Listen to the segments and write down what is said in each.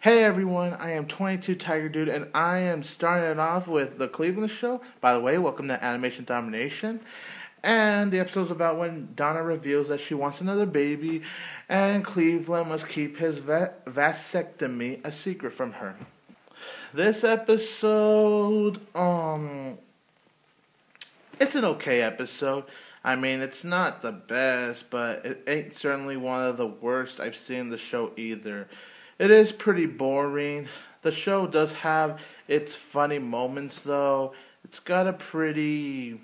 Hey everyone, I am 22 Tiger Dude, and I am starting it off with the Cleveland show. By the way, welcome to Animation Domination. And the episode is about when Donna reveals that she wants another baby, and Cleveland must keep his vasectomy a secret from her. This episode, it's an okay episode. I mean, it's not the best, but it ain't certainly one of the worst I've seen in the show either. It is pretty boring. The show does have its funny moments, though. It's got a pretty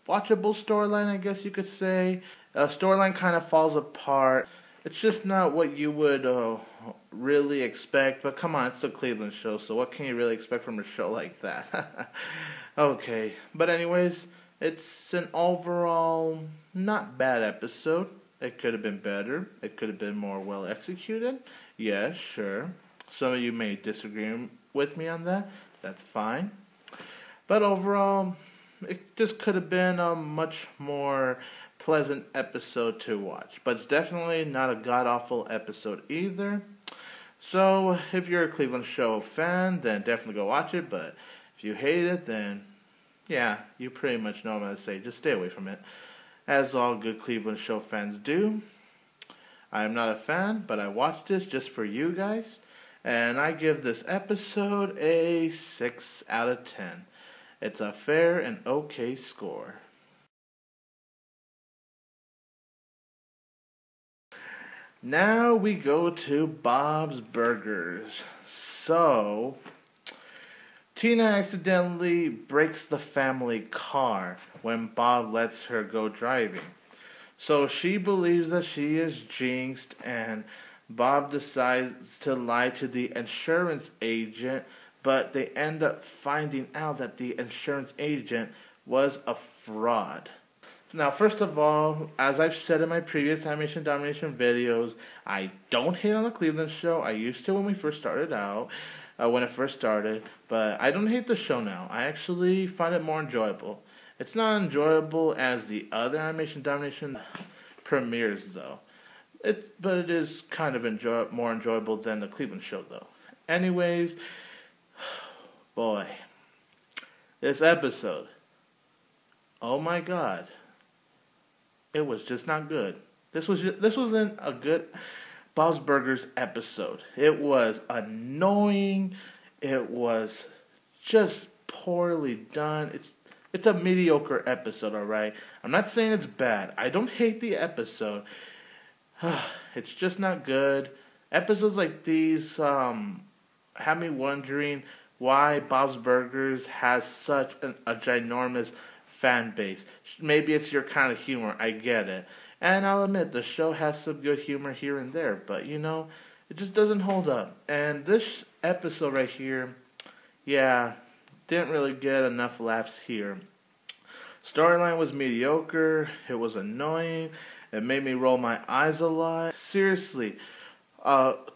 watchable storyline, I guess you could say. The storyline kind of falls apart. It's just not what you would really expect. But come on, it's the Cleveland show, so what can you really expect from a show like that? Okay, but anyways, it's an overall not bad episode. It could have been better. It could have been more well executed. Yeah, sure. Some of you may disagree with me on that. That's fine. But overall, it just could have been a much more pleasant episode to watch. But it's definitely not a god-awful episode either. So, if you're a Cleveland show fan, then definitely go watch it. But if you hate it, then yeah, you pretty much know what I'm going to say. Just stay away from it. As all good Cleveland show fans do. I am not a fan, but I watched this just for you guys. And I give this episode a 6 out of 10. It's a fair and okay score. Now we go to Bob's Burgers. So, Tina accidentally breaks the family car when Bob lets her go driving. So she believes that she is jinxed, and Bob decides to lie to the insurance agent, but they end up finding out that the insurance agent was a fraud. Now, first of all, as I've said in my previous Animation Domination videos, I don't hate on the Cleveland show. I used to when we first started out, when it first started, but I don't hate the show now. I actually find it more enjoyable. It's not enjoyable as the other Animation Domination premieres, though. But it is kind of more enjoyable than the Cleveland show, though. Anyways, boy, this episode, oh my god, it was just not good. This wasn't a good Bob's Burgers episode. It was annoying. It was just poorly done. It's a mediocre episode, alright? I'm not saying it's bad. I don't hate the episode. It's just not good. Episodes like these have me wondering why Bob's Burgers has such a ginormous fan base. Maybe it's your kind of humor. I get it. And I'll admit, the show has some good humor here and there. But, it just doesn't hold up. And this episode right here, yeah, didn't really get enough laughs here. Storyline was mediocre. It was annoying. It made me roll my eyes a lot. Seriously,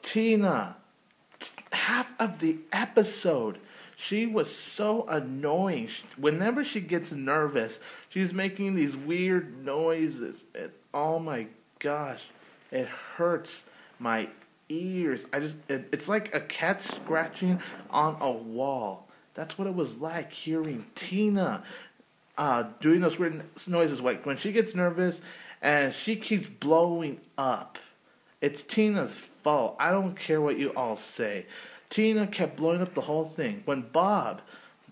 Tina, half of the episode, she was so annoying. Whenever she gets nervous, she's making these weird noises. Oh my gosh, it hurts my ears. It's like a cat scratching on a wall. That's what it was like hearing Tina doing those weird noises. Like when she gets nervous and she keeps blowing up. It's Tina's fault. I don't care what you all say. Tina kept blowing up the whole thing. When Bob,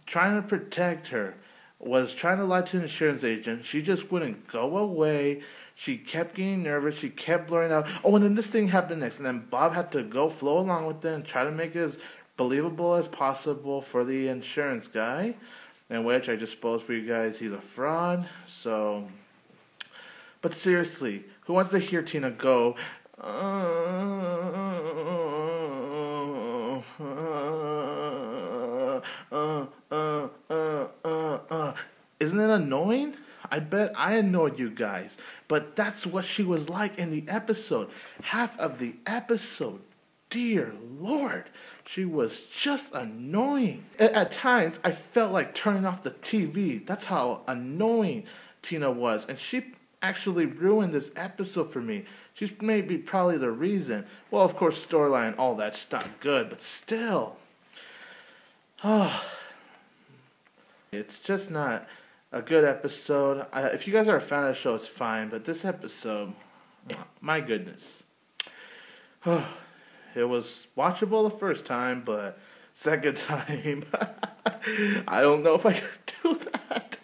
trying to protect her, was trying to lie to an insurance agent, she just wouldn't go away. She kept getting nervous. She kept blurring out, oh, and then this thing happened next. And then Bob had to flow along with it and try to make it as believable as possible for the insurance guy. In which I just spoiled for you guys, he's a fraud. So, but seriously, who wants to hear Tina go, Isn't it annoying? I bet I annoyed you guys. But that's what she was like in the episode. Half of the episode. Dear Lord. She was just annoying. At times, I felt like turning off the TV. That's how annoying Tina was. And she actually ruined this episode for me. She's maybe probably the reason. Well, of course, storyline, all that's not good, but still. Oh, it's just not a good episode. If you guys are a fan of the show, it's fine, but this episode, my goodness. It was watchable the first time, but second time, I don't know if I could do that.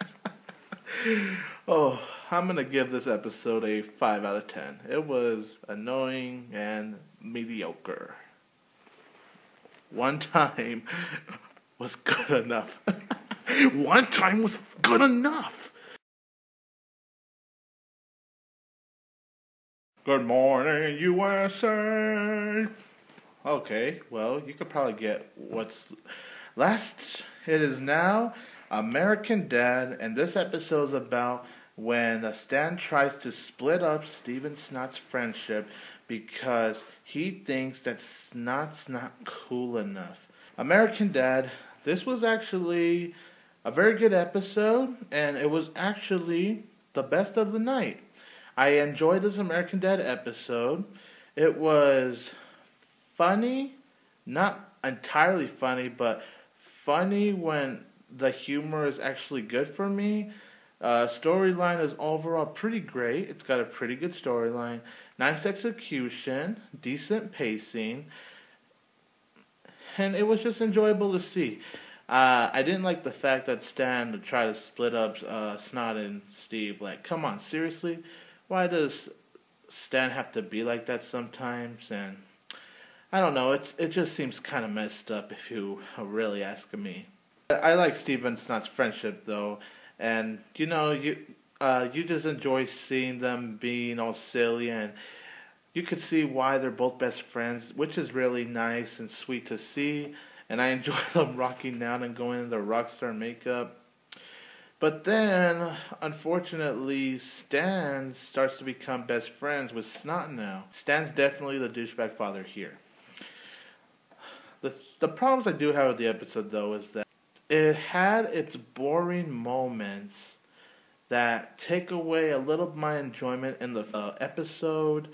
Oh, I'm going to give this episode a 5 out of 10. It was annoying and mediocre. One time was good enough. One time was good enough. Good morning, USA. Okay, well, you could probably get what's last. It is now American Dad, and this episode is about when Stan tries to split up Steve Snot's friendship because he thinks that Snot's not cool enough. American Dad, this was actually a very good episode, and it was actually the best of the night. I enjoyed this American Dad episode. It was funny, not entirely funny, but funny when the humor is actually good for me. Storyline is overall pretty great. It's got a pretty good storyline, nice execution, decent pacing, and it was just enjoyable to see. I didn't like the fact that Stan would try to split up Snot and Steve. Like, come on, seriously? Why does Stan have to be like that sometimes? And I don't know, it just seems kind of messed up if you really ask me. I like Steve and Snot's friendship though, and you know, you just enjoy seeing them being all silly, and you could see why they're both best friends, which is really nice and sweet to see. And I enjoy them rocking out and going in their rock star makeup. But then, unfortunately, Stan starts to become best friends with Snot now. Stan's definitely the douchebag father here. The problems I do have with the episode, though, is that it had its boring moments that take away a little of my enjoyment in the episode,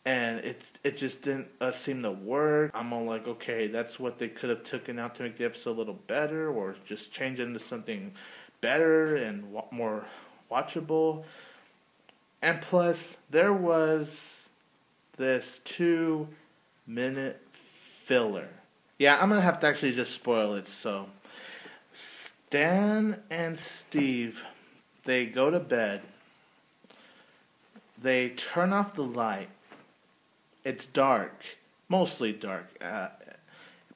and it just didn't seem to work. I'm all like, okay, that's what they could have taken out to make the episode a little better, or just change it into something better and more watchable. And plus, there was this 2-minute filler. Yeah, I'm going to have to actually just spoil it. So, Stan and Steve, they go to bed. They turn off the light. It's dark, mostly dark.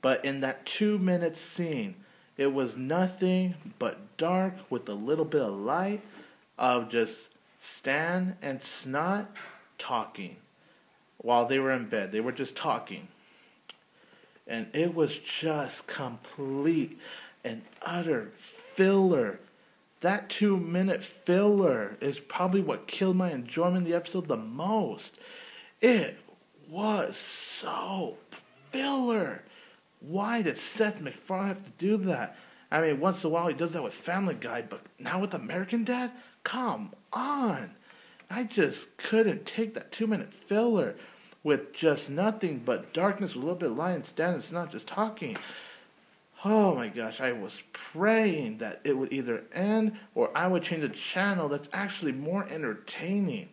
But in that 2-minute scene, it was nothing but dark with a little bit of light of just Stan and Snot talking while they were in bed. They were just talking. And it was just complete and utter filler. That 2-minute filler is probably what killed my enjoyment in the episode the most. It was so filler. Why did Seth MacFarlane have to do that? I mean, once in a while he does that with Family Guy, but now with American Dad? Come on. I just couldn't take that 2-minute filler with just nothing but darkness with a little bit of light and Stan and Snot just talking. Oh my gosh, I was praying that it would either end or I would change the channel that's actually more entertaining.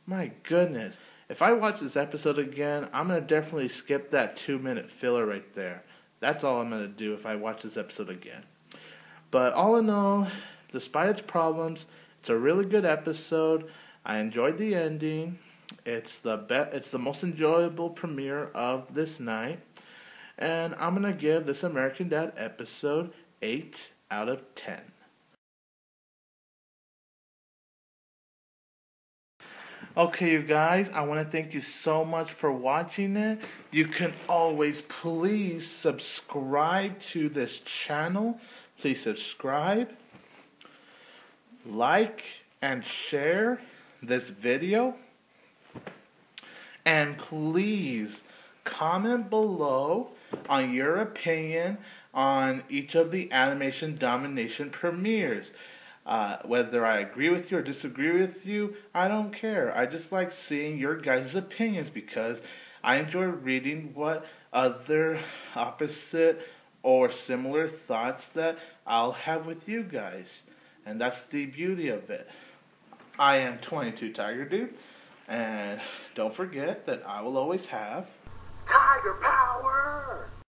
My goodness. If I watch this episode again, I'm going to definitely skip that 2-minute filler right there. That's all I'm going to do if I watch this episode again. But all in all, despite its problems, it's a really good episode. I enjoyed the ending. It's the most enjoyable premiere of this night. And I'm going to give this American Dad episode 8 out of 10. Okay, you guys, I want to thank you so much for watching it. You can always please subscribe to this channel. Please subscribe, like, and share this video. And please comment below on your opinion on each of the Animation Domination premieres. Whether I agree with you or disagree with you, I don't care. I just like seeing your guys' opinions because I enjoy reading what other opposite or similar thoughts that I'll have with you guys. And that's the beauty of it. I am 22 Tiger Dude, and don't forget that I will always have Tiger Power!